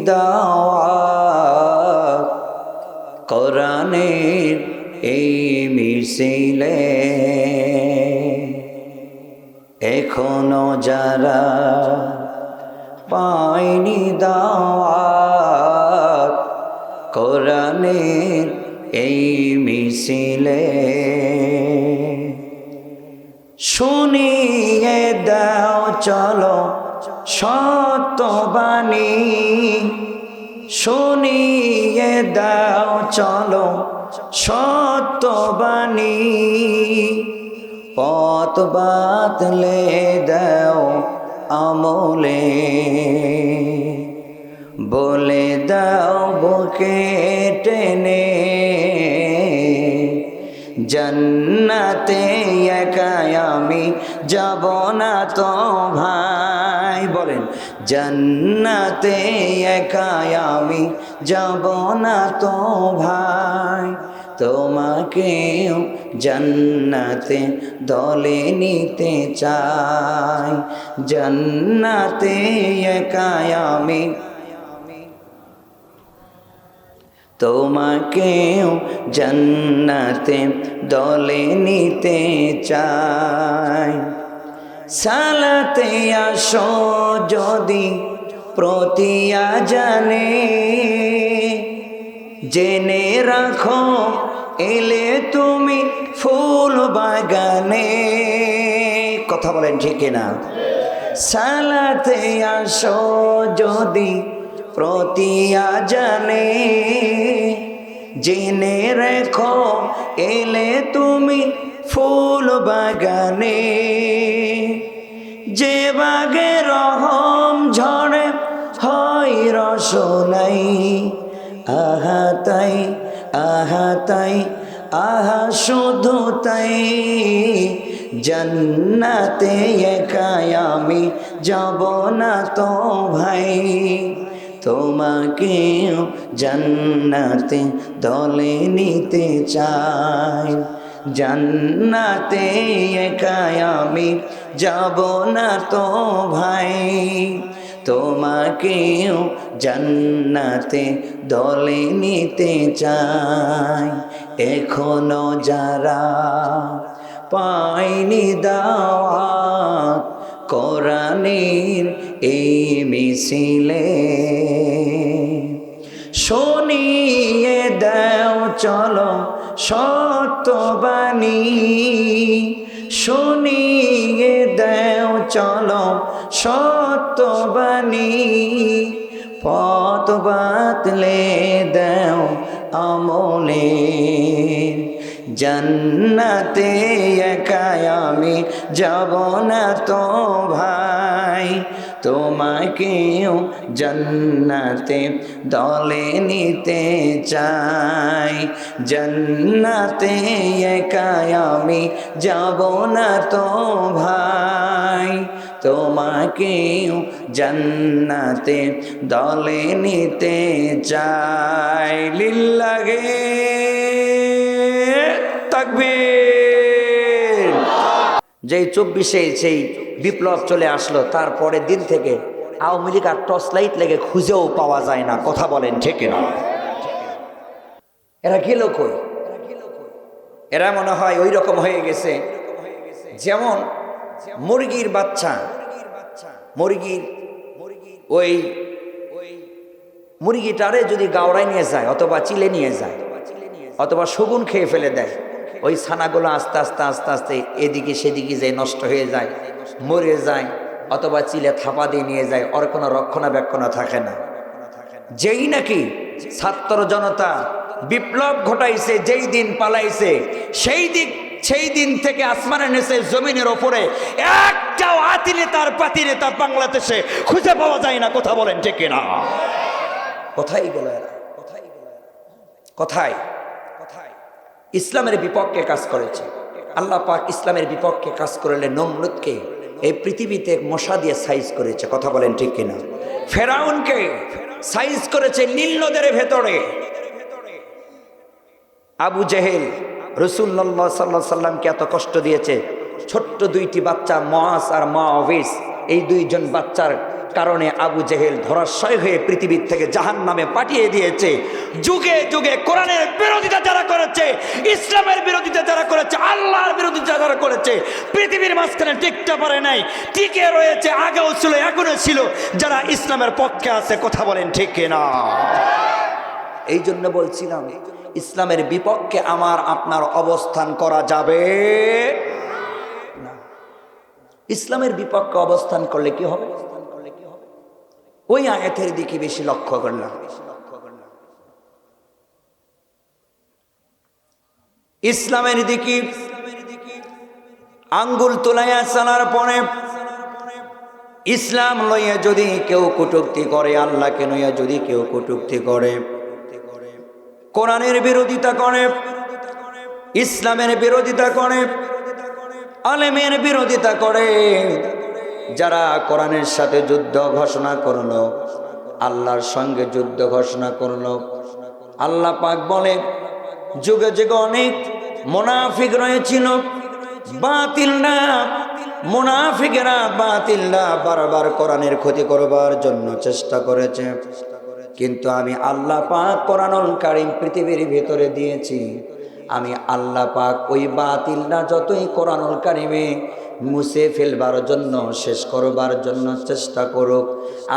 দাওয়াত কোরআনের এই মিছিলে এখনো যারা পায়নি দাওয়াত কোরআনের এই মিছিলে শুনিয়ে দাও চলো সত্যবাণী শুনিয়ে দাও চলো সত্যবাণী পথ বাতলে দাও আমলে বলে দাও বুকে টেনে জান্নাতে একাই আমি যাব না তো ভাই বলেন জান্নাতে একাই আমি যাব না তো ভাই তোমাকেও জান্নাতে দলে নিতে চাই জান্নাতে একাই আমি তোমাকেও জান্নাতে দলে নিতে চাই সালাতে আসো যদি প্রতি আজানে জেনে রাখো এলে তুমি ফুল বাগানে কথা বলেন ঠিক না সালাতে আসো যদি প্রতি আজানে জেনে রেখো এলে তুমি ফুল বাগানে যে বাগে রহম ঝরে হয় রসনাই আহা তাই আহা তাই আহা শুধু তাই জান্নাতে একাই আমি যাব না তো ভাই তোমাকেও জান্নাতে দলে নিতে চাই জান্নাতে একাই আমি যাব না তো ভাই তোমাকেও জান্নাতে দলে নিতে চাই এখনো যারা পায়নি দাওয়াত কোরআনের এই মিছিলে শুনিয়ে দাও চলো সত্যবাণী শুনিয়ে দাও চলো সত্যবাণী পথ বাতলে দাও আমলে জান্নাতে একাই আমি যাব না তো ভাই তোমাকেও জান্নাতে দলে নিতে চাই জান্নাতে একাই আমি যাব না তো ভাই তোমাকেও জান্নাতে দলে নিতে চাই লিল্লাহে তাকবীর যেই 24-এ সেই বিপ্লব চলে আসলো তারপরের দিন থেকে আওয়ামী লীগ আর টর্চ লাইট লেগে খুঁজেও পাওয়া যায় না কথা বলেন ঠিক না এরা গেল কই এরা মনে হয় ওই রকম হয়ে গেছে যেমন মুরগির বাচ্চা মুরগির ওই মুরগিটারে যদি গাওড়ায় নিয়ে যায় অথবা চিলে নিয়ে যায় অথবা শগুন খেয়ে ফেলে দেয় ওই ছানাগুলো আস্তে আস্তে আস্তে আস্তে এদিকে সেদিকে যায় নষ্ট হয়ে যায় মরে যায় অথবা চিলে থাপা দিয়ে নিয়ে যায় ওর কোনো রক্ষণাবেক্ষণ থাকে না যেই নাকি ছাত্র জনতা বিপ্লব ঘটাইছে যেই দিন পালাইছে সেই দিন থেকে আসমানের নিচে জমিনের ওপরে একটাও আতি নেতার পাতি নেতা বাংলাদেশে খুঁজে পাওয়া যায় না কথা বলেন ঠিক না কোথায় গেল এরা কোথায় ইসলামের বিপক্ষে কাজ করেছে আল্লাহ পাক ইসলামের বিপক্ষে কাজ করলে নমরুদকে এই পৃথিবীতে মশা দিয়ে সাইজ করেছে কথা বলেন ঠিক কিনা ফেরাউনকে সাইজ করেছে নীল নদের ভেতরে আবু জেহেল রাসূলুল্লাহ সাল্লাল্লাহু আলাইহি সাল্লামকে এত কষ্ট দিয়েছে ছোট্ট দুইটি বাচ্চা মুআজ আর মুআবিস এই দুইজন বাচ্চার কারণে আবু জেহেল ধরাশয় হয়ে পৃথিবীর থেকে জাহান্নামে পাঠিয়ে দিয়েছে। যুগে যুগে কোরআনের বিরোধিতা যারা করেছে, ইসলামের বিরোধিতা যারা করেছে, আল্লাহর বিরোধিতা যারা করেছে, পৃথিবীর মাঝখানে টিকতে পারে নাই, টিকে রয়েছে। আগেও ছিল, এখনো ছিল। যারা ইসলামের পক্ষে আছে, কথা বলেন ঠিক কিনা? এই জন্য বলছিলাম, ইসলামের বিপক্ষে আমার আপনার অবস্থান করা যাবে না। ইসলামের বিপক্ষে অবস্থান করলে কি হবে? ওই আয়াতের দিকে বেশি লক্ষ্য করলাম। ইসলামের দিকে আঙ্গুল তোলাইয়া চালার পরে, ইসলাম লইয়া যদি কেউ কটূক্তি করে, আল্লাহকে লইয়া যদি কেউ কটূক্তি করে, কোরআনের বিরোধিতা করে, ইসলামের বিরোধিতা করে, আলেমের বিরোধিতা করে, যারা কোরআনের সাথে যুদ্ধ ঘোষণা করলো, আল্লাহর সঙ্গে যুদ্ধ ঘোষণা করলো, আল্লাহ পাক বলে যুগে যুগে অনেক মুনাফিক রয়েছিল, বাতিলরা, মুনাফিকেরা, বাতিলরা বারবার কোরআনের ক্ষতি করবার জন্য চেষ্টা করেছে। কিন্তু আমি আল্লাহ পাক কোরআনুল কারীম পৃথিবীর ভিতরে দিয়েছি। আমি আল্লাহ পাক ওই বাতিলরা যতই কোরআনুল কারীমে মুছে ফেলবার জন্য, শেষ করবার জন্য চেষ্টা করুক,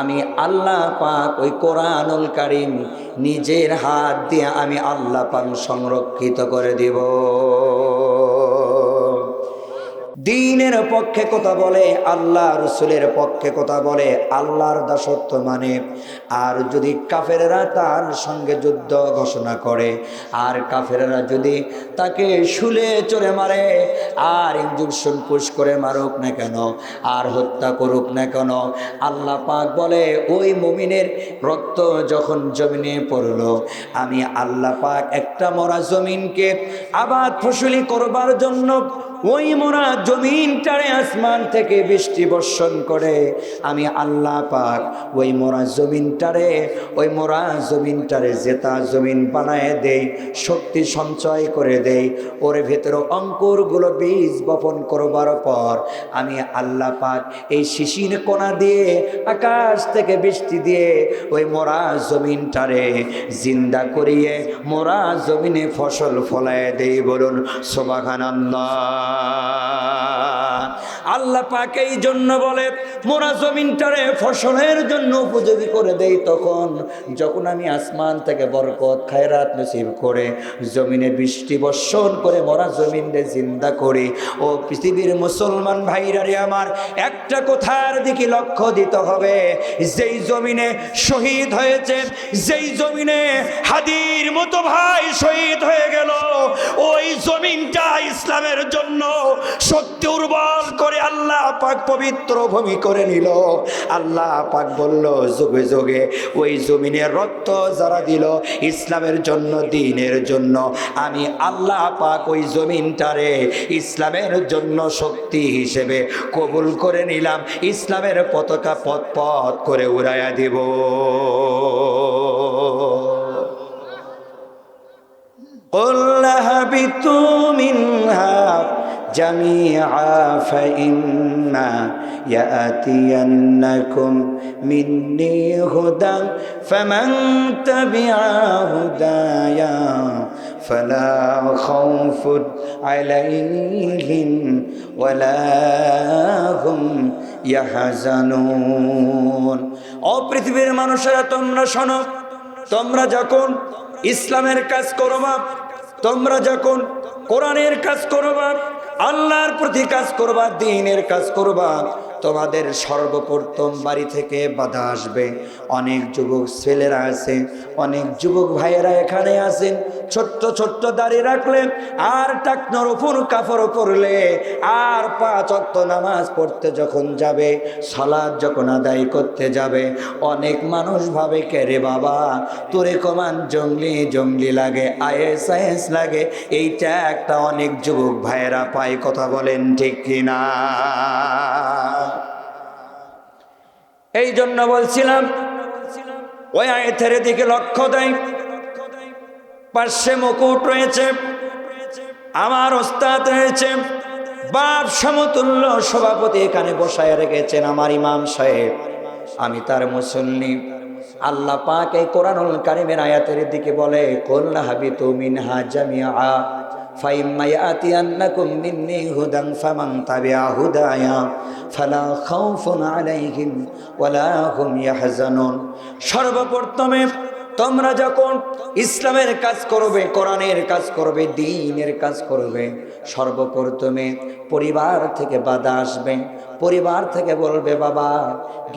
আমি আল্লাহ পাক ওই কোরআনুল কারীম নিজের হাত দিয়ে আমি আল্লাহ পাক সংরক্ষিত করে দিব। দ্বীনের পক্ষে কথা বলে, আল্লাহ রসুলের পক্ষে কথা বলে, আল্লাহর দাসত্ব মানে। আর যদি কাফেররা তার সঙ্গে যুদ্ধ ঘোষণা করে, আর কাফেররা যদি তাকে শুলে চড়ে মারে, আর ইঞ্জেকশন পুশ করে মারুক না কেন, আর হত্যা করুক না কেন, আল্লাহ পাক বলে ওই মুমিনের রক্ত যখন জমিনে পড়লো, আমি আল্লাহ পাক একটা মরা জমিনকে আবাদ ফসলি করবার জন্য ওই মোরা জমিনটারে আসমান থেকে বৃষ্টি বর্ষণ করে, আমি আল্লাহ পাক ওই মোরা জমিনটারে জেতা জমিন বানায় দেই, শক্তি সঞ্চয় করে দেই। ওর ভেতরে অঙ্কুরগুলো বীজ বপন করবার পর আমি আল্লাহ পাক এই শিশির কণা দিয়ে, আকাশ থেকে বৃষ্টি দিয়ে ওই মোরা জমিনটারে জিন্দা করিয়ে মোরা জমিনে ফসল ফলায় দেই। বলুন সুবহানাল্লাহ। আল্লাহ পাক এই জন্য বলে মোরা জমিনটারে ফসলের জন্য উপযোগী করে দেই তখন যখন আমি আসমান থেকে বরকত খায়রাত নসিব করে জমিনে বৃষ্টি বর্ষণ করে মোরা জমিনে জিন্দা করি। ও পৃথিবীর মুসলমান ভাইরা রে আমার, একটা কথার দিকে লক্ষ্য দিতে হবে, যেই জমিনে শহীদ হয়েছে, যেই জমিনে হাদির মতো ভাই শহীদ হয়ে গেল, ওই জমিনটা ইসলামের জন্য শক্তি উর্বর করে আল্লাহ পাক পবিত্র ভূমি করে নিল। আল্লাহ পাক বলল যুগে যুগে ওই জমিনের রক্ত যারা দিল ইসলামের জন্য, দ্বীনের জন্য, আমি আল্লাহ পাক ওই জমিনটারে ইসলামের জন্য শক্তি হিসেবে কবুল করে নিলাম, ইসলামের পতাকা পথ পথ করে উড়াইয়া দিব। قُلْ اهْبِطُوا مِنْهَا جَمِيعًا فَإِمَّا يَأْتِيَنَّكُمْ مِنِّي هُدًى فَمَنْ تَبِعَ هُدَايَ فَلَا خَوْفٌ عَلَيْهِمْ وَلَا هُمْ يَحْزَنُونَ। ও পৃথিবীর মানুষেরা তোমরা শোনো, তোমরা যখন ইসলামের কাজ করবা, তোমরা যখন কোরআনের কাজ করবা, আল্লাহর প্রতি কাজ করবা, দ্বীনের কাজ করবা, তোমাদের সর্বপ্রথম বাড়ি থেকে বাধা আসবে। অনেক যুবক ছেলেরা আছে, অনেক যুবক ভাইয়েরা এখানে আছেন, ছোট্ট ছোট্ট দাড়ি রাখলে আর টাকনোর উপর কাপড় পরলে আর 5 ওয়াক্ত নামাজ পড়তে যখন যাবে, সালাত যখন আদায় করতে যাবে, অনেক মানুষ ভাবে কে রে বাবা তোরে কমান জঙ্গলি জঙ্গলি লাগে, আইএস লাগে। এইটা একটা অনেক যুবক ভাইয়েরা পায়, কথা বলেন ঠিক কিনা? এই জন্য বলছিলাম ওই আয়াতের দিকে লক্ষ্য দেয়। পাশে মুকুট রয়েছে, আমার ওস্তাদ রয়েছে, বাপ সমতুল্য সভাপতি এখানে বসায় রেখেছেন আমার ইমাম সাহেব। আমি তার মুসল্লি। আল্লাহ পাক এই কোরআনুল কারীমের আয়াতের দিকে বলে, কুল হাবিতু মিনহা জামিআ ফাইম্মা ইয়াতিয়ান্নাকুম মিন্নী হুদান ফামান তাবিআ হুদায়া ফালা খাউফুন আলাইহিম ওয়ালা হুম ইয়াহজানুন। সর্বপ্রথমে তোমরা যখন ইসলামের কাজ করবে, কোরআনের কাজ করবে, দ্বীনের কাজ করবে, সর্বপ্রথমে পরিবার থেকে বাধা আসবে। পরিবার থেকে বলবে, বাবা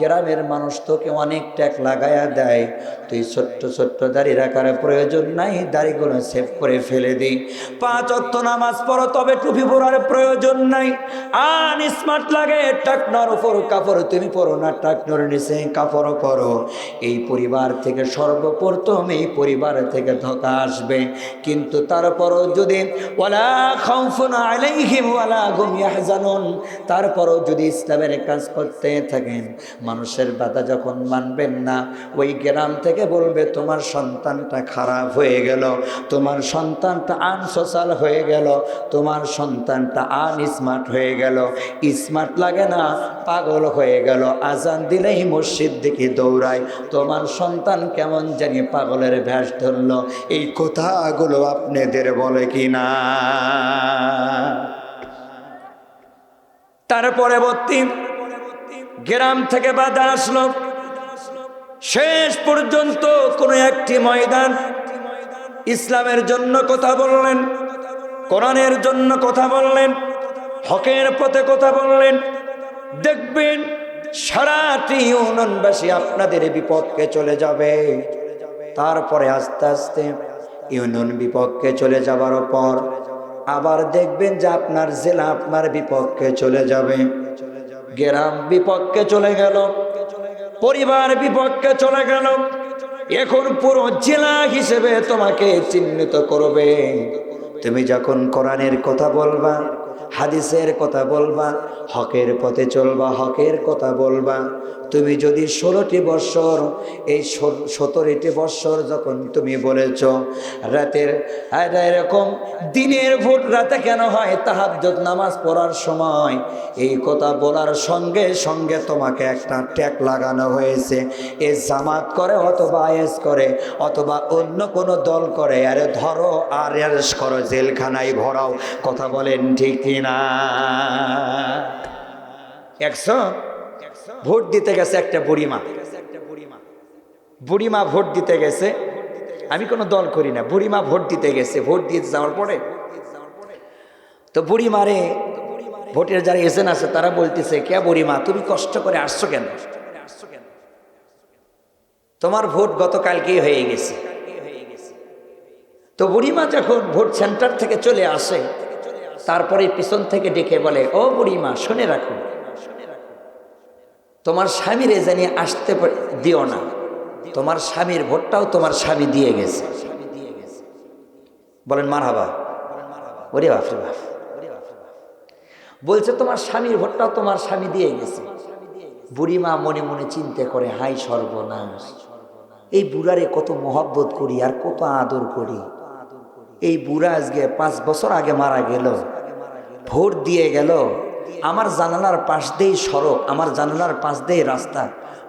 গ্রামের মানুষ তোকে অনেক ট্যাগ লাগায়া দেয়, তুই ছোট্ট ছোট্ট দাড়ি রাখার প্রয়োজন নাই, দাড়িগুলো সেভ করে ফেলে দিই। 5 ওয়াক্ত নামাজ পড়ো, তবে টুপি পরার প্রয়োজন নাই। আন স্মার্ট লাগে, টাকনোর উপর কাপড় তুমি পরো না, টাকনোর নিচে কাপড় পরো। এই পরিবার থেকে সর্বপ্রথম এই পরিবার থেকে ধোঁকা আসবে। কিন্তু তারপরও যদি ওয়ালা খাউফুন আলাইহিম ওয়ালা হুম ইয়াহজানুন, তারপরও যদি ইসলামের কাজ করতে থাকেন, মানুষের বাধা যখন মানবেন না, ওই গ্রাম থেকে বলবে তোমার সন্তানটা খারাপ হয়ে গেল, তোমার সন্তানটা আনসোশাল হয়ে গেল, তোমার সন্তানটা আনস্মার্ট হয়ে গেল। স্মার্ট লাগে না, পাগল হয়ে গেল, আজান দিলেই মসজিদ দিকে দৌড়ায়, তোমার সন্তান কেমন জানি পাগলের ভ্যাস ধরল। এই কথাগুলো আপনাদের বলে কি না? তার পরবর্তী গ্রাম থেকে বাধা আসলো। শেষ পর্যন্ত কোনো একটি ময়দান ইসলামের জন্য কথা বললেন, কোরআনের জন্য কথা বললেন, হকের পথে কথা বললেন। দেখবেন সারাটি ইউনিয়নবাসী আপনাদের বিপক্ষে চলে যাবে। তারপরে আস্তে আস্তে ইউনিয়ন বিপক্ষে চলে যাবার পর আবার দেখবেন যে আপনার জেলা আপনার বিপক্ষে চলে যাবে, গ্রাম বিপক্ষে চলে গেল, পরিবার বিপক্ষে চলে গেল। এখন পুরো জেলা হিসেবে তোমাকে চিহ্নিত করবে। তুমি যখন কোরআনের কথা বলবা, হাদিসের কথা বলবা, হকের পথে চলবা, হকের কথা বলবা, তুমি যদি 16টি বৎসর, এই 17টি বৎসর যখন তুমি বলেছ রাতের এরকম দিনের ভোট রাতে কেন হয় তাহাজ্জুদ নামাজ পড়ার সময়, এই কথা বলার সঙ্গে সঙ্গে তোমাকে একটা ট্যাগ লাগানো হয়েছে। এ জামাত করে অথবা আইএস করে অথবা অন্য কোনো দল করে, আরে ধরো আর অ্যারেস্ট করো, জেলখানায় ভরাও। কথা বলেন ঠিক কিনা? 100 ভোট দিতে গেছে একটা বুড়িমা, বুড়িমা ভোট দিতে গেছে। আমি কোনো দল করি না, বুড়িমা ভোট দিতে গেছে। ভোট দিয়ে যাওয়ার পরে তো বুড়িমারে ভোটের যারা এজেন্ট আছে তারা বলতেছে, কে বুড়িমা তুমি কষ্ট করে আসছো কেন? তোমার ভোট গতকালকেই হয়ে গেছে। তো বুড়িমা যখন ভোট সেন্টার থেকে চলে আসে, তারপরে পিছন থেকে ডেকে বলে, ও বুড়িমা শুনে রাখো, তোমার স্বামীরে জানিয়ে আসতে দিও না, তোমার স্বামীর ভোটটাও তোমার স্বামী দিয়ে গেছে। বলেন মারহাবা। ওরে বাপরে বাপ, বলছে তোমার স্বামীর ভোটটাও তোমার স্বামী দিয়ে গেছে। বুড়িমা মনে মনে চিন্তা করে, হাই সর্বনাশ, এই বুড়ারে কত মহব্বত করি আর কত আদর করি, এই বুড়া আজকে 5 বছর আগে মারা গেল, ভোট দিয়ে গেল, আমার জানালার পাশ দিয়েই সড়ক, আমার জানালার পাশ দিয়ে রাস্তা,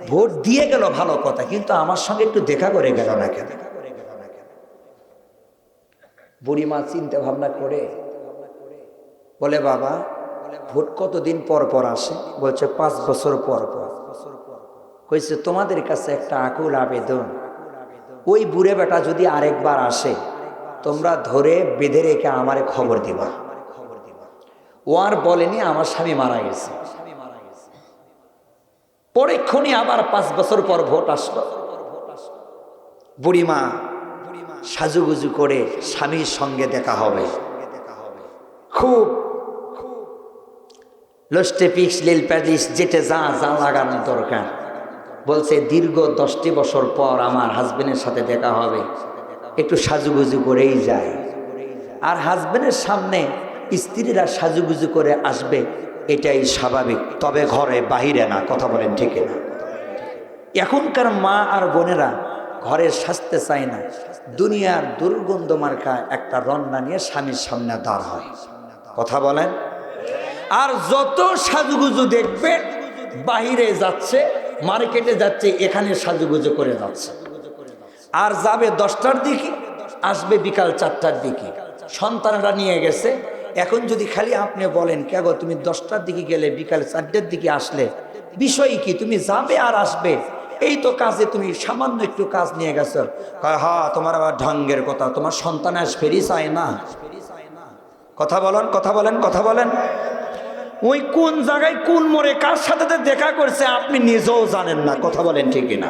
ভোট দিয়ে গেল ভালো কথা, কিন্তু আমার সঙ্গে একটু দেখা করে গেল না কেন? বুড়িমা চিন্তা ভাবনা করে বলে, বাবা ভোট কতদিন পর পর আসে? বলছে 5 বছর পর পর। কইছে তোমাদের কাছে একটা আকুল আবেদন, ওই বুড়ে বেটা যদি আরেকবার আসে, তোমরা ধরে বেঁধে রেখে আমারে খবর দিবা। ও আর বলেনি আমার স্বামী মারা গেছে। পরেক্ষণে আবার 5 বছর পর ভোট আসলো। বুড়িমা সাজুগুজু করে স্বামীর সঙ্গে দেখা হবে, খুব লস্টে পিক্স লিল প্যাডিস যেতে যা যা লাগানো দরকার। বলছে দীর্ঘ 10টি বছর পর আমার হাজবেন্ডের সাথে দেখা হবে, একটু সাজুগুজু করেই যায়। আর হাজবেন্ডের সামনে স্ত্রীরা সাজুগুজু করে আসবে, এটাই স্বাভাবিক, তবে ঘরে বাহিরে না। কথা বলেন ঠিক না? এখনকার মা আর বোনেরা ঘরের সাজতে চায় না, দুনিয়ার দুর্গন্ধ মার্কা একটা রন্না নিয়ে স্বামীর সামনে দাঁড় হয়। কথা বলেন। আর যত সাজুগুজু দেখবে বাহিরে যাচ্ছে, মার্কেটে যাচ্ছে, এখানে সাজুগুজু করে যাচ্ছে, আর যাবে 10টার দিকে, আসবে বিকাল 4টার দিকে। সন্তানরা নিয়ে গেছে। এখন যদি খালি আপনি বলেন, কে গো তুমি 10টার দিকে গেলে বিকাল 4টার দিকে আসলে, বিষয় কি? তুমি যাবে আর আসবে, এই তো কাজে তুমি সামান্য একটু কাজ নিয়ে গেছো। হ্যাঁ, তোমার আবার ঢঙ্গের কথা, তোমার সন্তান আজ ফেরি চায় না। কথা বলেন, কথা বলেন, কথা বলেন। ওই কোন জায়গায় কোন মোড়ে কার সাথে দেখা করছে আপনি নিজেও জানেন না। কথা বলেন ঠিক না?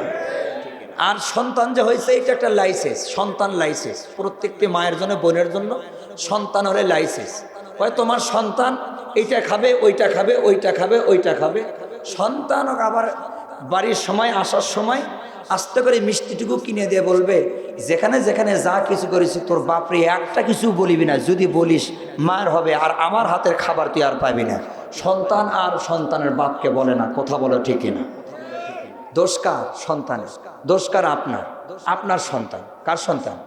আর সন্তান যে হয়েছে, এটা একটা লাইসেন্স, সন্তান লাইসেন্স। প্রত্যেকটি মায়ের জন্য, বোনের জন্য সন্তান হলে লাইসেন্স। হয় তোমার সন্তান এইটা খাবে, ওইটা খাবে, ওইটা খাবে, ওইটা খাবে। সন্তান আবার বাড়ির সময় আসার সময় আস্তে করে মিষ্টিটুকু কিনে দিয়ে বলবে, যেখানে যেখানে যা কিছু করেছি তোর বাপরে একটা কিছু বলিবি না, যদি বলিস মার হবে, আর আমার হাতের খাবার তুই আর পাবি না। সন্তান আর সন্তানের বাপকে বলে না। কথা বলো ঠিক না? দোষ কার? সন্তানের। দোষ কার? আপনার। আপনার সন্তান। কার সন্তান?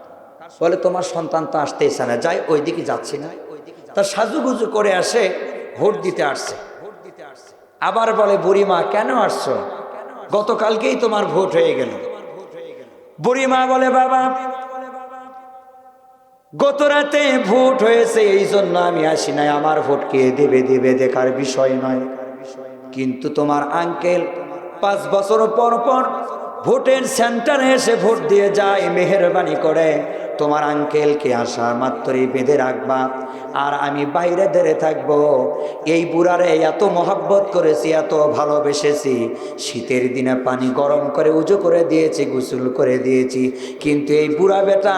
বলে তোমার সন্তান তো আসতেই চায় না, যাই ওইদিকে যাচ্ছি না। তার সাজুগুজু করে আসে, ভোট দিতে আসছে। আবার বলে, বুড়িমা কেন আসছো? গতকালকেই তোমার ভোট হয়ে গেল। বুড়িমা বলে, বাবা গত রাতে ভোট হয়েছে, এই জন্য আমি আসি নাই, আমার ভোট কে দেবে দেবে দেখার বিষয় নয়। কিন্তু তোমার আঙ্কেল 5 বছর পর পর ভোটের সেন্টারে এসে ভোট দিয়ে যায়। মেহেরবানি করে তোমার আঙ্কেলকে আসা মাত্রই বেঁধে রাখবা, আর আমি বাইরে ধরে থাকবো। এই বুড়ারে এত মহব্বত করেছি, এত ভালোবেসেছি, শীতের দিনে পানি গরম করে উজু করে দিয়েছি, গোসল করে দিয়েছি, কিন্তু এই বুড়া বেটা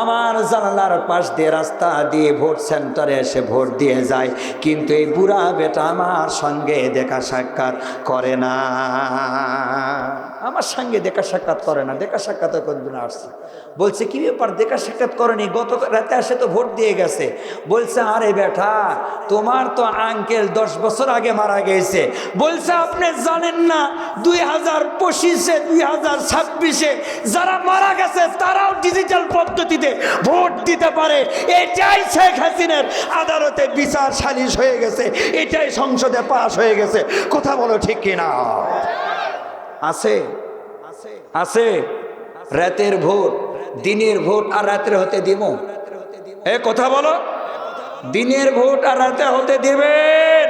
আমার জানালার পাশ দিয়ে রাস্তা দিয়ে ভোট সেন্টারে এসে ভোট দিয়ে যায়, কিন্তু এই বুড়া বেটা আমার সঙ্গে দেখা সাক্ষাৎ করে না। আমার সঙ্গে দেখা সাক্ষাৎ করে না। দেখা সাক্ষাৎ কোনদিন আসছে? বলছে কি ব্যাপার, দেখা সাক্ষাৎ করেনি? গত রাতে আসে তো ভোট দিয়ে গেছে। বলছে আরে বেটা, তোমার তো আঙ্কেল 10 বছর আগে মারা গেছে। বলছে আপনি জানেন না 2025-এ 2026-এ যারা মারা গেছে তারাও ডিজিটাল পদ্ধতিতে ভোট দিতে পারে। এটাই শেখ হাসিনার আদালতে বিচার সালিশ হয়ে গেছে, এটাই সংসদে পাশ হয়ে গেছে। কথা বলো ঠিক কিনা? আছে আছে রাতের ভোট, দিনের ভোট আর রাতের হতে দিব? এ কথা বলো, দিনের ভোট আর রাতে হতে দিবেন?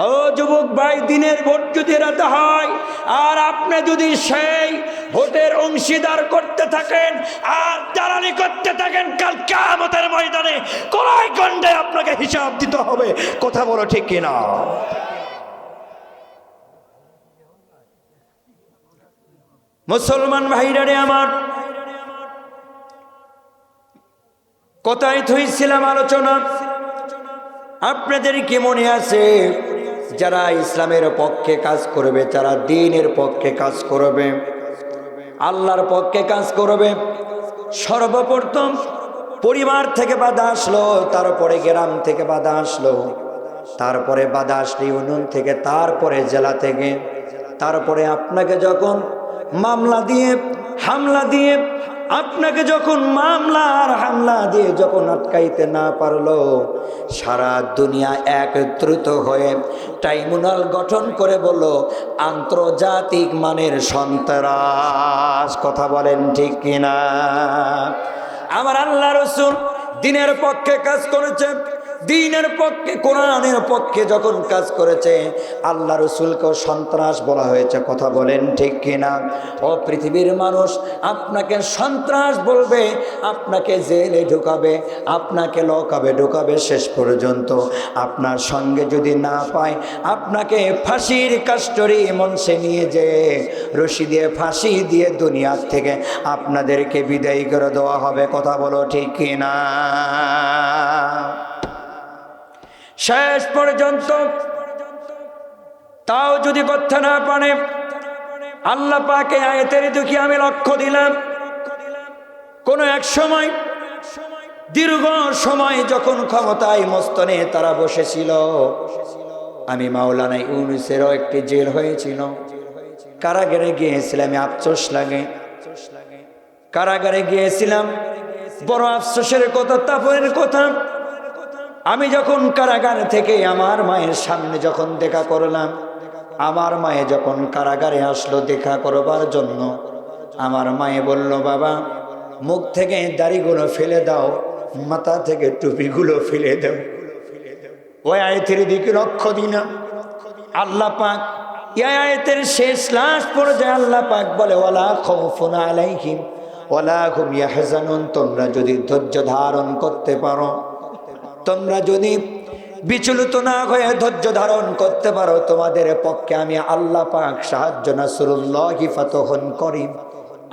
ও যুবক ভাই, দিনের ভোট যদি রাতে হয় আর আপনি যদি সেই ভোটের অংশীদার করতে থাকেন আর জ্বালানি করতে থাকেন, কাল কিয়ামতের ময়দানে কড়াই গন্ডে আপনাকে হিসাব দিতে হবে। কথা বলো ঠিক কিনা? মুসলমান ভাইরারে আমার, কোথায় থইছিলাম আলোচনা? আপনাদের কি মনে আছে, যারা ইসলামের পক্ষে কাজ করবে, যারা দ্বীনের পক্ষে কাজ করবে, আল্লাহর পক্ষে কাজ করবে, সর্বপ্রথম পরিবার থেকে বাধা আসলো, তারপরে গ্রাম থেকে বাধা আসলো, তারপরে বাধা আসলো ইউনিয়ন থেকে, তারপরে জেলা থেকে, তারপরে আপনাকে যখন মামলা দিয়ে হামলা দিয়ে, আপনাকে যখন মামলা আর হামলা দিয়ে যখন আটকাইতে না পারলো, সারা দুনিয়া একত্রিত হয়ে ট্রাইব্যুনাল গঠন করে বলল আন্তর্জাতিক মানের সন্ত্রাস। কথা বলেন ঠিক কিনা? আমার আল্লাহ রাসূল দ্বীনের পক্ষে কাজ করেছে, দ্বীনের পক্ষে, কোরআনের পক্ষে যখন কাজ করেছে, আল্লাহ রাসূলকেও সন্ত্রাস বলা হয়েছে। কথা বলেন ঠিক কিনা? ও পৃথিবীর মানুষ, আপনাকে সন্ত্রাস বলবে, আপনাকে জেলে ঢুকাবে, আপনাকে লকাবে ঢুকাবে, শেষ পর্যন্ত আপনার সঙ্গে যদি না পায় আপনাকে ফাঁসির কাস্টরি মঞ্চে নিয়ে যেয়ে রশি দিয়ে ফাঁসি দিয়ে দুনিয়ার থেকে আপনাদেরকে বিদায় করে দেওয়া হবে। কথা বলো ঠিক কিনা? শেষ পর্যন্ত তাও যদি করতে না পারে, আল্লাহ পাকে আয়াতের দুঃখী আমি লক্ষ্য দিলাম, কোন এক সময় দীর্ঘ সময় যখন ক্ষমতায় মস্তনে তারা বসেছিল, আমি মাওলানা ইউনূসেরও একটি জেল হয়েছিল, কারাগারে গিয়েছিলাম। আফসোস লাগে, কারাগারে গিয়েছিলাম, বড় আফসোসের কথা, তাপরের কথা। আমি যখন কারাগার থেকে আমার মায়ের সামনে যখন দেখা করলাম, আমার মায়ে যখন কারাগারে আসলো দেখা করবার জন্য, আমার মায়ে বলল, বাবা মুখ থেকে দাড়িগুলো ফেলে দাও, মাথা থেকে টুপিগুলো ফেলে দাও। ওই আয়াতের দিকে লক্ষ্য দিলাম। আল্লাহ পাক এই আয়াতের শেষ লাস্ট পর্যায়ে আল্লাহ পাক বলে, ওয়ালা খাউফুন আলাইহিম ওয়ালা হুম ইয়াহজানুন। তোমরা যদি ধৈর্য ধারণ করতে পারো, তোমরা যদি বিচলিত না হয়ে ধৈর্য ধারণ করতে পারো, তোমাদের পক্ষে আমি আল্লাহ পাক সাহায্য নাসরুল্লাহি ফাতহুন করিম,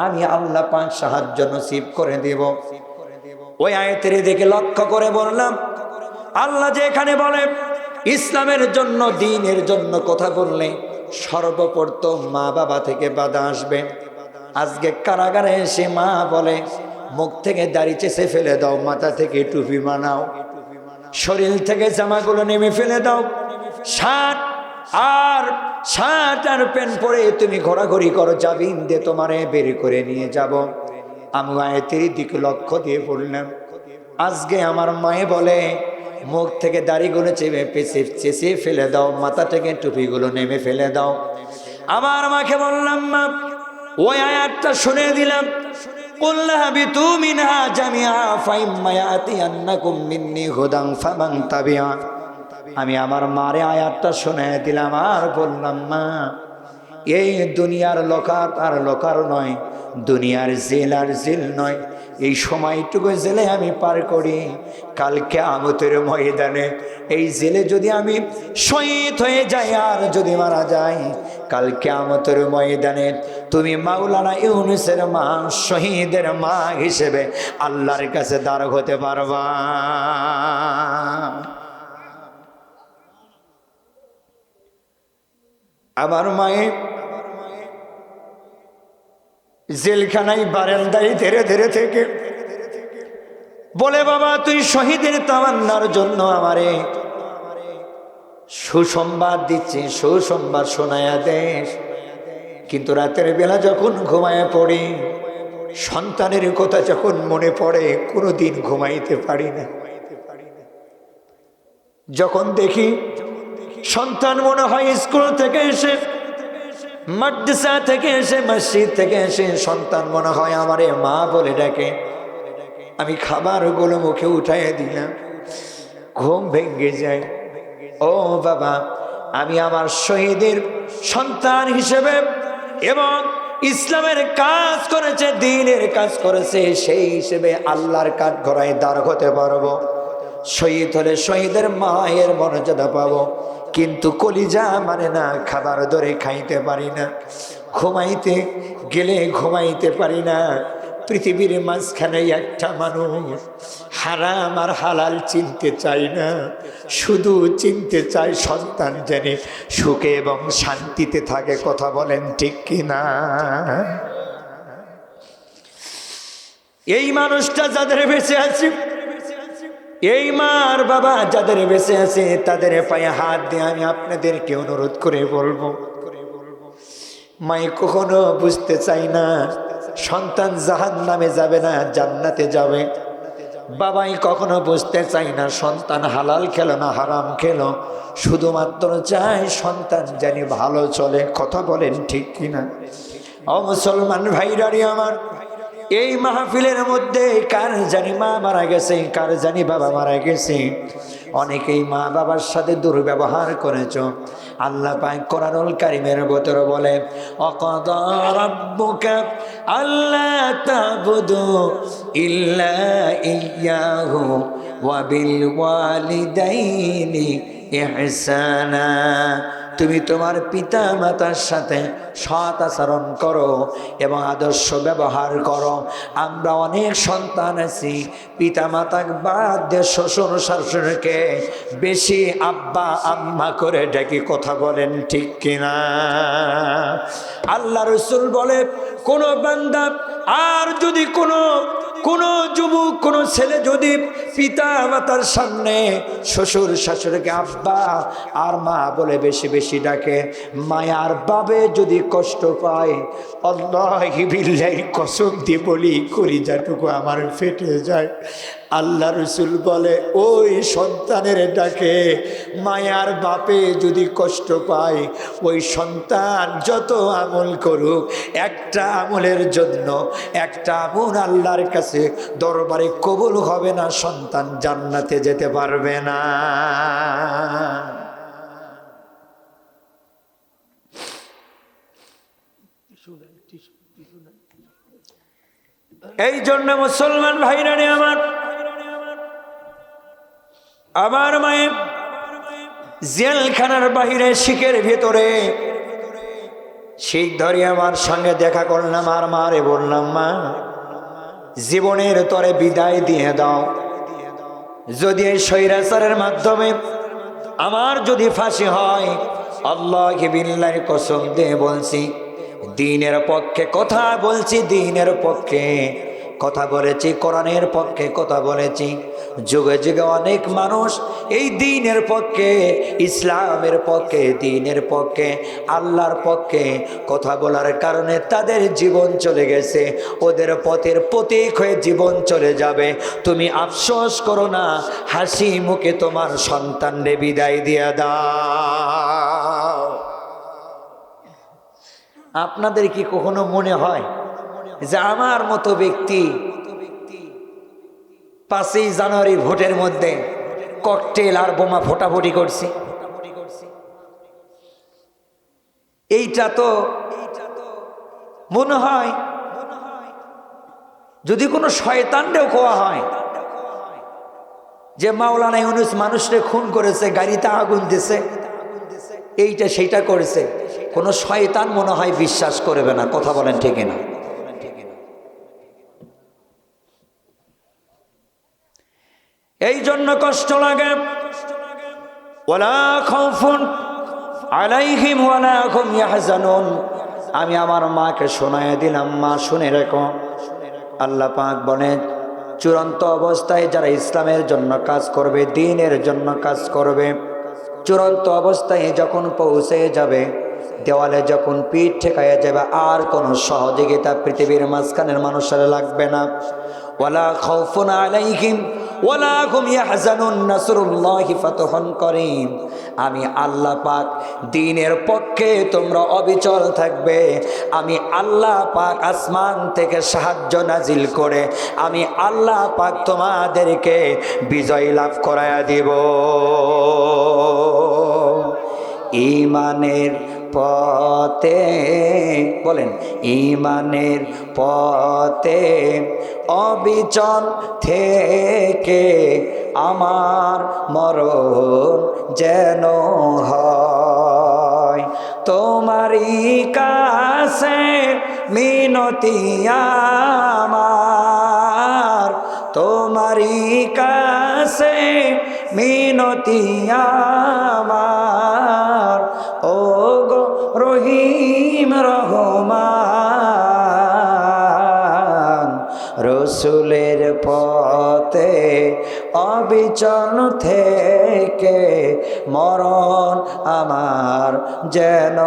আমি আল্লাহ পাক সাহায্য নসিব করে দেব। ওই আয়াতের দিকে লক্ষ্য করে বললাম, আল্লাহ যে এখানে বলে ইসলামের জন্য, দ্বীনের জন্য কথা বললে সর্বপ্রথম মা বাবা থেকে বাধা আসবে। আজকে কারাগারে এসে মা বলে, মুখ থেকে দাড়ি চেঁচে ফেলে দাও, মাথা থেকে টুপি বানাও, শরীর থেকে জামাগুলো নেমে ফেলে দাও, শার্ট আর প্যান্ট পরে তুমি ঘোরাঘুরি করো, জাবিন দিয়ে তোমারে বের করে নিয়ে যাব। আমি আয়াতের দিকে লক্ষ্য দিয়ে বললাম, আজকে আমার মায়ে বলে মুখ থেকে দাড়িগুলো চেঁচে ফেলে দাও, মাথা থেকে টুপিগুলো নেমে ফেলে দাও। আমার মাকে বললাম, মা ওই আয়াতটা শুনে দিলাম, আমি আমার মারে আয়াতটা শুনে দিলাম আর বললাম, মা এই দুনিয়ার লোকার আর লোকার নয়, দুনিয়ার জেল আর জেল নয়, এই সময়টুকু জেলে আমি পার করি, কাল কিয়ামতের ময়দানে এই জেলে যদি আমি শহীদ হয়ে যাই আর যদি মারা যাই, কাল কিয়ামতের ময়দানে তুমি মাওলানা ইউনূসের মা, শহীদের মা হিসেবে আল্লাহর কাছে দাঁড় হতে পারবা। আমার মায়ে জেলখানায় বারান্দায় ধীরে ধীরে থেকে বলে, বাবা তুই শহীদের তামান্নার জন্য আমারে সুসংবাদ দিচ্ছে, সুসংবাদ শোনায়া দেশ। কিন্তু রাতের বেলা যখন ঘুমায় পড়ি, সন্তানের কথা যখন মনে পড়ে, কোনোদিন ঘুমাইতে পারি না। যখন দেখি সন্তান মনে হয় স্কুল থেকে এসে, মাদ্রাসা থেকে এসে, মসজিদ থেকে এসে সন্তান মনে হয় আমারে মা বলে ডাকে, আমি খাবারগুলো মুখে উঠাইয়া দিলাম, ঘুম ভেঙে যায়। ও বাবা, আমি আমার শহীদের সন্তান হিসেবে এবং ইসলামের কাজ করেছে, দ্বীনের কাজ করেছে, সেই হিসেবে আল্লাহর কাঠ গড়ায় দাঁড় হতে পারবো। শহীদ হলে শহীদের মায়ের মর্যাদা পাবো, কিন্তু কলিজা মানে না, খাবার ধরে খাইতে পারি না, ঘুমাইতে গেলে ঘুমাইতে পারি না। পৃথিবীর মাঝখানে একটা মানুষ হারাম আর হালাল চিনতে চাই না, শুধু চিনতে চাই সন্তান যেন সুখে এবং শান্তিতে থাকে। কথা বলেন ঠিক কিনা? এই মানুষটা যাদের বেঁচে আছে, এই মার বাবা যাদের বেঁচে আছে, তাদের পায়ে হাত দিয়ে আমি আপনাদেরকে অনুরোধ করে বলবো, মায়ে কখনো বুঝতে চাই না সন্তান জাহান্নামে যাবে না জান্নাতে যাবে। বাবাই কখনো বুঝতে চাই না সন্তান হালাল খেলো না হারাম খেলো, শুধুমাত্র চাই সন্তান জানি ভালো চলে। কথা বলেন ঠিক কিনা? ও মুসলমান ভাইরারি আমার, এই মাহফিলের মধ্যে কার জানি মা মারা গেছে, কার জানি বাবা মারা গেছে। অনেকেই মা বাবার সাথে দুর্ব্যবহার করেছ। আল্লাহ পাক কোরআনুল কারীমের ভিতরে বলে, ওয়াকাদা রাব্বুকা আল্লা তা'বুদু ইল্লা ইয়্যাহু ওয়া বিল ওয়ালিদাইনি ইহসানা। তুমি তোমার পিতা মাতার সাথে সৎ আচরণ করো এবং আদর্শ ব্যবহার করো। আমরা অনেক সন্তান আছি, পিতা মাতা বাদ দিয়ে শ্বশুর শাশুড়িকে বেশি আব্বা আম্মা করে ডাকি। কথা বলেন ঠিক কিনা? আল্লাহ রাসূল বলে, কোনো বান্দা আর যদি কোনো যুবক, কোনো ছেলে যদি পিতা মাতার সামনে শ্বশুর শাশুড়িকে আব্বা আর মা বলে বেশি বেশি ডাকে, মায়ার বাবে যদি কষ্ট পায়, আল্লাহি বিল্লাহি কসম দিয়ে বলি কলিজাটুকু আমার ফেটে যায়। আল্লাহ রসুল বলে ওই সন্তানের ডাকে মায়ার বাপে যদি কষ্ট পায়, ওই সন্তান যত আমল করুক, একটা আমলের জন্য একটা আমল আল্লাহর কাছে দরবারে কবুল হবে না, সন্তান জান্নাতে যেতে পারবে না। এই জন্য মুসলমান ভাইরা রে আমার মায়ের জেলখানার বাহিরে শিখের ভেতরে শিখ ধরে আমার সঙ্গে দেখা করলাম, আর মারে বললাম, মা জীবনের তরে বিদায় দিয়ে দাও, যদি এই স্বৈরাচারের মাধ্যমে আমার যদি ফাঁসি হয়, আল্লাহি বিল্লাহির কসম দিয়ে বলছি, দ্বীনের পক্ষে কথা বলছি, দ্বীনের পক্ষে কথা বলেছি, কোরআনের পক্ষে কথা বলেছি। যুগে যুগে অনেক মানুষ এই দ্বীনের পক্ষে, ইসলামের পক্ষে, দ্বীনের পক্ষে, আল্লাহর পক্ষে কথা বলার কারণে তাদের জীবন চলে গেছে, ওদের পথের প্রতীক হয়ে জীবন চলে যাবে। তুমি আফসোস করো না, হাসি মুখে তোমার সন্তানরে বিদায় দিয়ে দাও। আপনাদের কি কখনো মনে হয় যে আমার মতো ব্যক্তি 5ই জানুয়ারি ভোটের মধ্যে ককটেল আর বোমা ফোটাফুটি করছে? এইটা তো মনে হয় যদি কোনো শয়তানরেও কোয়া হয় যে মাওলানা ইউনূস মানুষরে খুন করেছে, গাড়িতে আগুন দিছে, এইটা সেইটা করেছে, কোনো শয়তান মনে হয় বিশ্বাস করবে না। কথা বলেন ঠিক না? এই জন্য কষ্ট লাগে। ওয়ালা খাউফুন আলাইহিম ওয়ালা হুম ইয়াহজানুন। আমি আমার মাকে শোনায় দিলাম, মা শুনে রেখো, আল্লাহ পাক বলেন চূড়ান্ত অবস্থায় যারা ইসলামের জন্য কাজ করবে, দ্বীনের জন্য কাজ করবে, চূড়ান্ত অবস্থায় যখন পৌঁছে যাবে, দেওয়ালে যখন পিঠ ঠেকাইয়া যাবে, আর কোনো সহযোগিতা পৃথিবীর মাঝখানের মানুষের লাগবে না। ওয়ালা খাউফুন আলাইহিম ওয়ালা হুম ইয়াহজানুন নাসরুল্লাহি ফাতহুন করিম। আমি আল্লাহ পাক দ্বীনের পক্ষে তোমরা অবিচল থাকবে। আমি আল্লাহ পাক আসমান থেকে সাহায্য নাজিল করে আমি আল্লাহ পাক তোমাদেরকে বিজয় লাভ করায়া দিব। ঈমানের পথে বলেন, ঈমানের পথে অবিচল থেকে আমার মরণ যেন হয়। তোমারই কাছে মিনতি আমার, তোমারই কাছে মিনতি আমার, ও গো রহিম রহমান। রসুলের পথে অবিচল থেকে মরণ আমার যেন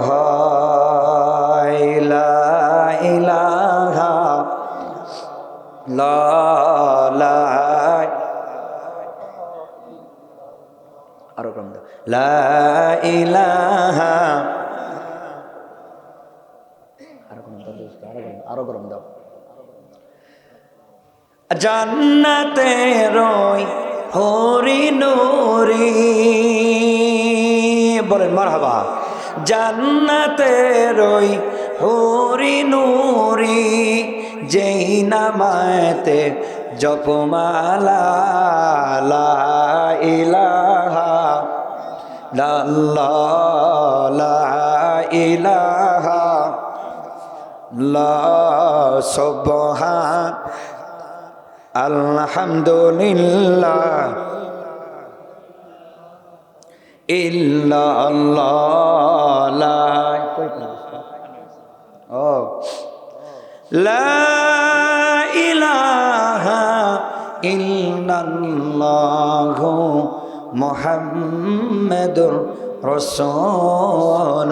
হয়। লা ইলাহা ইল্লাল্লাহ। আরো কম দাও। লা ইলাহা, আরো কম দাও, আরো গরম দাও। জান্নাতে রই হরি নুরি, বলেন মারহাবা। জান্নাতে রই হরি নুরি, যেই নামাতে জপমালা লা ইলাহা ইল্লাল্লাহ, লা ইলাহা ইল্লাল্লাহ, সুবহান আলহামদুলিল্লাহ ইল্লাল্লাহ। ও লা ইলাহা ইল্লাল্লাহু মুহাম্মাদুর রাসূলুল্লাহ।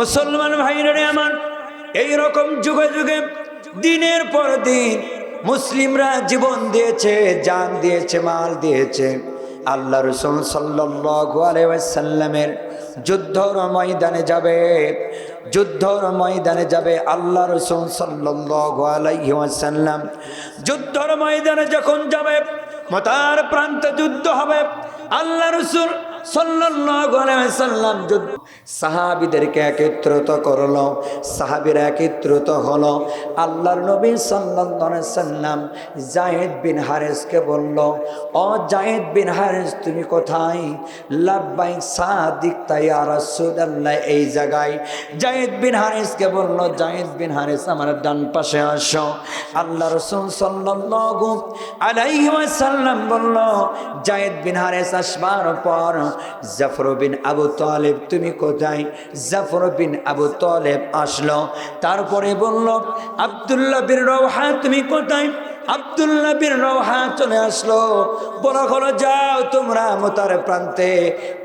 মুসলমান ভাইরা আমার, এই রকম যুগে যুগে দিনের পর দিন মুসলিমরা জীবন দিয়েছে, জান দিয়েছে, মাল দিয়েছে। আল্লাহ রাসূল সাল্লাল্লাহু আলাইহি ওয়াসাল্লামের যুদ্ধর ময়দানে যাবে, যুদ্ধর ময়দানে যাবে। আল্লাহ রাসূল সাল্লাল্লাহু আলাইহি ওয়াসাল্লাম যুদ্ধর ময়দানে যখন যাবে, মতার প্রান্তে যুদ্ধ হবে। আল্লাহ রাসূল সাল্লাল্লাহু আলাইহি ওয়াসাল্লাম সাহাবীদেরকে একত্রিত করলো, সাহাবীরা একত্রিত হলো। আল্লাহর নবী সাল্লাল্লাহু আলাইহি ওয়াসাল্লাম যায়েদ বিন হারেসকে বলল, ও যায়েদ বিন হারেস তুমি কোথায়? লাব্বাইক সাদিকতা ইয়া রাসূলুল্লাহ। এই জায়গায় যায়েদ বিন হারেসকে বলল, যায়েদ বিন হারেস আমার ডান পাশে আসো। আল্লাহ রাসূল সাল্লাল্লাহু আলাইহি ওয়াসাল্লাম বলল, যায়েদ বিন হারেস আসবার পর জাফর বিন আবু তালেব তুমি কোথায়? জাফর বিন আবু তালেব আসলো। তারপরে বলল, আব্দুল্লাহ বিন রওহা তুমি কোথায়? আব্দুল্লাহ বিন রওহা চলে আসলো। বলা হলো, যাও তোমরা মতার প্রান্তে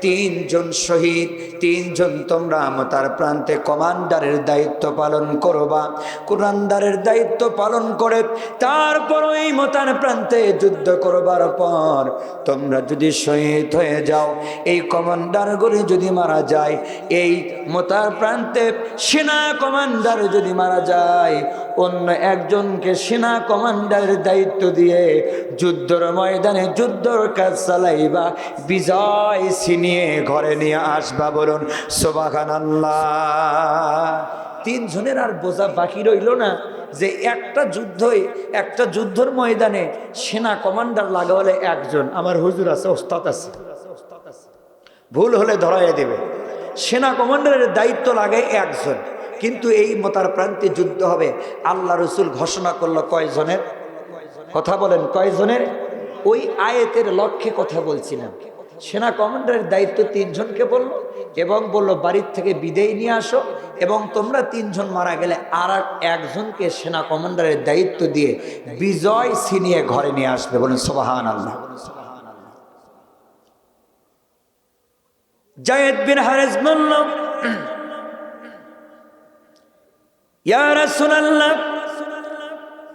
তিনজন শহীদ, তিনজন তোমরা মতার প্রান্তে কমান্ডারের দায়িত্ব পালন করবা। কমান্ডারের দায়িত্ব পালন করে তারপর এই মতার প্রান্তে যুদ্ধ করবার পর তোমরা যদি শহীদ হয়ে যাও, এই কমান্ডারগুলি যদি মারা যায়, এই মতার প্রান্তে সেনা কমান্ডার যদি মারা যায়, অন্য একজনকে সেনা কমান্ডারের দায়িত্ব দিয়ে যুদ্ধর ময়দানে যুদ্ধর কাজ চালাইবা, বিজয় ছিনিয়ে ঘরে নিয়ে আসবা। বলুন সুবহানাল্লাহ। তিনজনের আর বোঝা বাকি রইল না যে একটা যুদ্ধর ময়দানে সেনা কমান্ডার লাগা হলে একজন। আমার হুজুর আছে, ওস্তাদ আছে, ভুল হলে ধরাইয়া দেবে। সেনা কমান্ডারের দায়িত্ব লাগে একজন, কিন্তু এই মতার প্রান্তে যুদ্ধ হবে। আল্লাহ রাসূল ঘোষণা করলো কয়জনের? কথা বলেন কয়জনের? ওই আয়াতের লক্ষ্যে কথা বলছিলাম। সেনা কমান্ডারের দায়িত্ব তিনজনকে বলল এবং বলল বাড়ির থেকে বিদায় নিয়ে আসো, এবং তোমরা তিনজন মারা গেলে আর একজনকে সেনা কমান্ডারের দায়িত্ব দিয়ে বিজয় ছিনিয়ে ঘরে নিয়ে আসবে। বলেন সুবহানাল্লাহ। যায়েদ বিন হারেস বলল, ইয়া রাসূলুল্লাহ,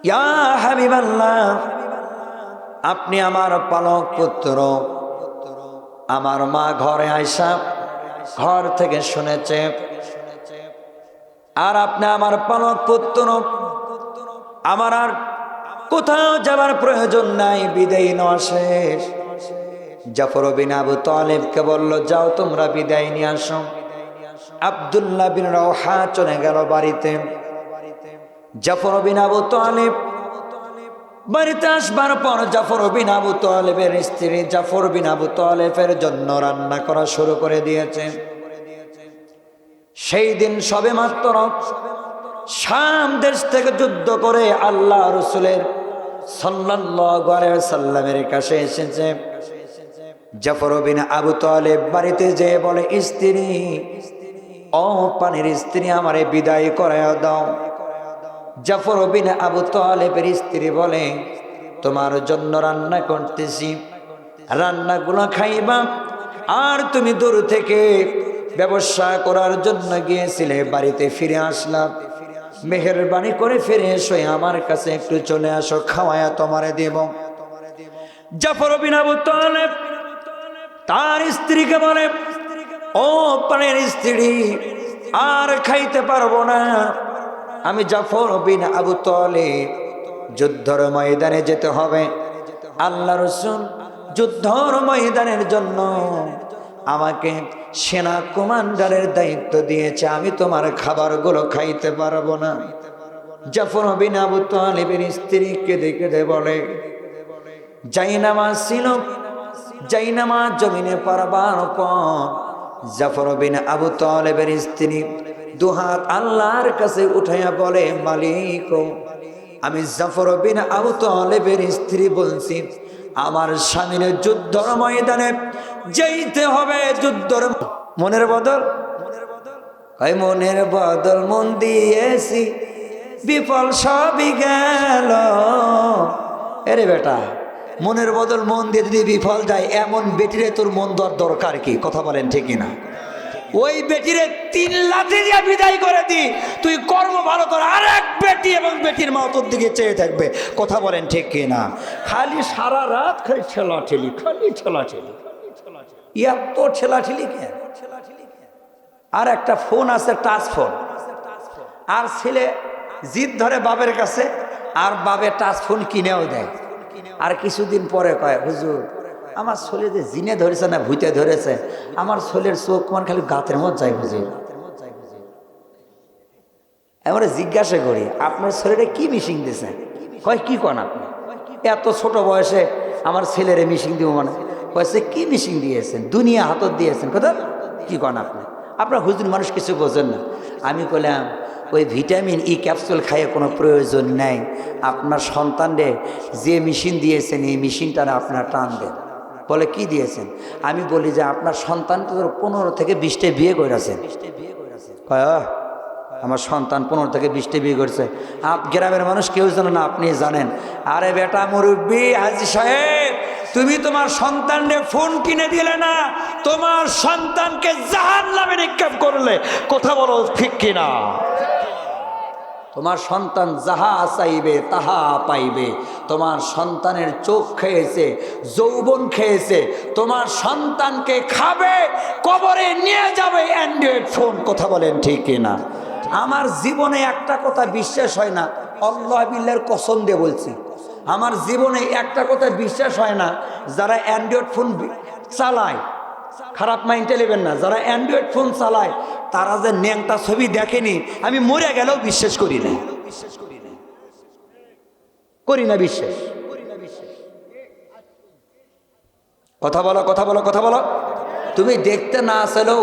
ইয়া হাবিবাল্লাহ, আপনি আমার পালক পুত্র। আমার মা ঘরে আইসা ঘর থেকে শুনেছে, আর আপনি আমার পালক পুত্র, আমার আর কোথাও যাবার প্রয়োজন নাই, বিদায় নেওয়া শেষ। জাফর বিন আবু তালেবকে বলল, যাও তোমরা বিদায় নিয়ে আসো। আব্দুল্লাহ বিন রওহা চলে গেল বাড়িতে। জাফর বিন আবু তালেব বাড়িতে আসবার পর জাফর বিন আবু তালেবের স্ত্রী জাফর বিন আবু তালেবের জন্য রান্না করা শুরু করে দিয়েছে। সেই দিন সবে মাত্র শাম দেশ থেকে যুদ্ধ করে আল্লাহ রাসূলের সাল্লাল্লাহু আলাইহি ওয়াসাল্লামের কাছে এসেছে। জাফর বিন আবু তালেব বাড়িতে যেয়ে বলে, স্ত্রী, ও পানির স্ত্রী, আমারে বিদায় করায় দাও। জাফর বিন আবু তালেবের স্ত্রী বলে, তোমার জন্য রান্না করতেছি, রান্নাগুলো খাইবা। আর তুমি দূর থেকে ব্যবসা করার জন্য গিয়েছিলে, বাড়িতে ফিরে আসলাম, মেহেরবানি করে ফিরে এসো, আমার কাছে একটু চলে আসো, খাওয়ায়া তোমারে দেব। জাফর বিন আবু তালেব তার স্ত্রীকে বলে, ও পানির স্ত্রী, আর খাইতে পারবো না, আমি জাফর বিন আবু তালেব যুদ্ধর ময়দানে যেতে হবে। আল্লাহ রাসূল যুদ্ধর ময়দানের জন্য আমাকে সেনা কমান্ডারের দায়িত্ব দিয়েছে, আমি তোমার খাবারগুলো খাইতে পারবো না। জাফর বিন আবু তালেবের স্ত্রী কেঁদে কেঁদে বলে, জায়নামাজ ছিল, জায়নামাজ জমিনে পড়বার পর জাফর বিন আবু তালেবের স্ত্রী দুহাত আল্লাহর কাছে উঠাইয়া বলে, মালিক, আমি জাফর বিন আবু তালেবের স্ত্রী বলছি, আমার স্বামীর যুদ্ধর ময়দানে যেতে হবে। যুদ্ধর মনের বদল, মনের বদল মন দিয়েছি, বিফল সবই গেল। এরে বেটা, মনের বদল মন দিয়ে যদি বিফল যায়, এমন বেটিরে তোর মন দেওয়ার দরকার কি? কথা বলেন ঠিক কিনা? ওই বেটিরে 3 লাথি দিয়ে বিদায় করে দি, তুই কর্ম ভালো কর, আর এক বেটি এবং বেটির মা তোর দিকে চেয়ে থাকবে। কথা বলেন ঠিক কিনা? খালি সারা রাত খালি ঠেলাঠেলি, খালি ঠেলাঠেলি, এত ঠেলাঠেলি কেন? আর একটা ফোন আছে, টাচ ফোন, আর ছেলে জিদ ধরে বাবের কাছে, আর বাবে টাচ ফোন কিনেও দেয়। আর কিছুদিন পরে কয়, হুজুর আমার ছেলে যে জিনে ধরেছে না ভূতে ধরেছে, আমার ছেলের চোখ মান খালি গাতের মধ্যে যায় হুজুর। আমরা জিজ্ঞাসা করি, আপনার ছেলেটা কি মিশিং দিয়েছে? কয় কি কন আপনি? এত ছোট বয়সে আমার ছেলেরে মিশিং দিব মানে? কয়েছে কি মিশিং দিয়েছেন? দুনিয়া হাতত দিয়েছেন। কথা কি কন আপনি? আপনার হুজুর মানুষ কিছু বোঝেন না। আমি বললাম, ওই ভিটামিন ই ক্যাপসুল খাইয়ে কোনো প্রয়োজন নেই। আপনার সন্তানরে যে মেশিন দিয়েছেন, এই মেশিনটা আপনার টান দেন। বলে কি দিয়েছেন? আমি বলি যে আপনার সন্তান তো 15 থেকে 20টা বিয়ে করেছেন। আমার সন্তান 15 থেকে 20টা বিয়ে করছে। গ্রামের মানুষ কেউ জানে না, আপনি জানেন। আরে বেটা মুরব্বী, হাজী সাহেব, তুমি তোমার সন্তানরে ফোন কিনে দিলে না, তোমার সন্তানকে জাহান্নামে নিক্ষেপ করলে। কথা বলো ঠিক কিনা? তোমার সন্তান যাহা চাইবে তাহা পাইবে। তোমার সন্তানের চোখ খেয়েছে, যৌবন খেয়েছে, তোমার সন্তানকে খাবে, কবরে নিয়ে যাবে অ্যান্ড্রয়েড ফোন। কথা বলেন ঠিক কিনা? আমার জীবনে একটা কথা বিশ্বাস হয় না, আল্লাহ বিল্লাহর কসম দিয়ে বলছি, আমার জীবনে একটা কথা বিশ্বাস হয় না, যারা অ্যান্ড্রয়েড ফোন চালায়, খারাপ মাইন্ডে নেবেন না, যারা অ্যান্ড্রয়েড ফোন চালায় তারা যে ন্যাংটা ছবি দেখেনি, আমি মরে গেলেও বিশ্বাস করি না, করি না বিশ্বাস। কথা বলো, কথা বলো, কথা বলো। তুমি দেখতে না আসলেও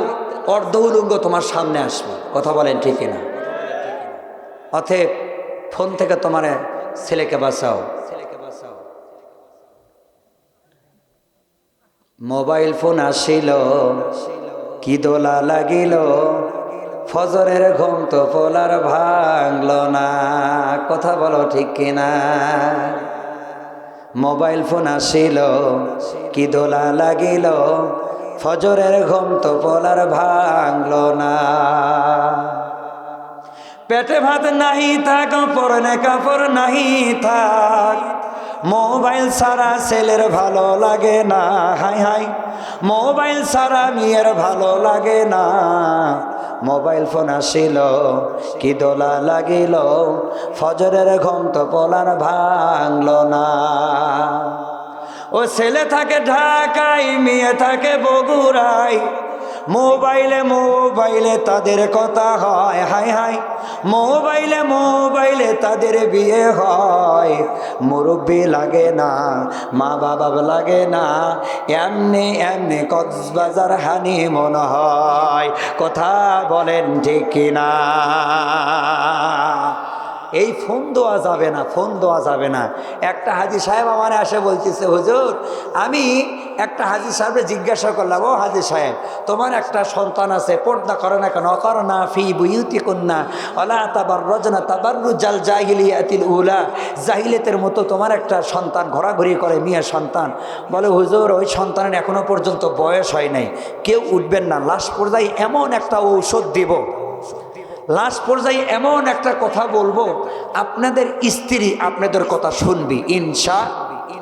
অর্ধ উলঙ্গ তোমার সামনে আসবে। কথা বলেন ঠিক না? অতএব ফোন থেকে তোমার ছেলেকে বাঁচাও। মোবাইল ফোন আসিল, কি দোলা লাগিল, ফজরের ঘুম তো পোলার ভাঙল না। কথা বলো ঠিক কিনা? মোবাইল ফোন আসিল, কি দোলা লাগিল, ফজরের ঘুম তো পোলার ভাঙল না। পেটে ভাত নাহি থাক, পরনে কাপড় নাহি থাক, মোবাইল সারা ছেলের ভালো লাগে না। হাই হাই, মোবাইল সারা মেয়ের ভালো লাগে না। মোবাইল ফোন আসিল, কি দোলা লাগিল, ফজরের ঘুম তো পোলার ভাঙল না। ও ছেলে থাকে ঢাকায়, মেয়ে থাকে বগুড়ায়, মোবাইলে মোবাইলে তাদের কথা হয়। হাই হাই, মোবাইলে মোবাইলে তাদের বিয়ে হয়। মুরব্বি লাগে না, মা বাবা লাগে না, এমনি এমনি কক্সবাজার হানি মনে হয়। কথা বলেন ঠিক কিনা? এই ফোন দেওয়া যাবে না, ফোন দেওয়া যাবে না। একটা হাজী সাহেব আমার আসে বলতেছে, হুজুর আমি একটা হাজী সাহেবকে জিজ্ঞাসা করলাম, ও হাজী সাহেব, তোমার একটা সন্তান আছে, পর্দা করে না কেন? অকরনা ফি বুয়ুতিকুন্না ওয়ালা তাবাররাজনা তাবাররুজাল জাহিলিয়াতিল উলা, জাহিলিয়াতের মতো তোমার একটা সন্তান ঘোরাঘুরি করে, মেয়ে সন্তান। বলে হুজুর ওই সন্তানের এখনো পর্যন্ত বয়স হয় নাই, কেউ উঠবেন না, লাশ পর্যায়ে এমন একটা ঔষধ দিব, লাস্ট পর্যায়ে এমন একটা কথা বলবো, আপনাদের স্ত্রী আপনাদের কথা শুনবি ইনশাআল্লাহ।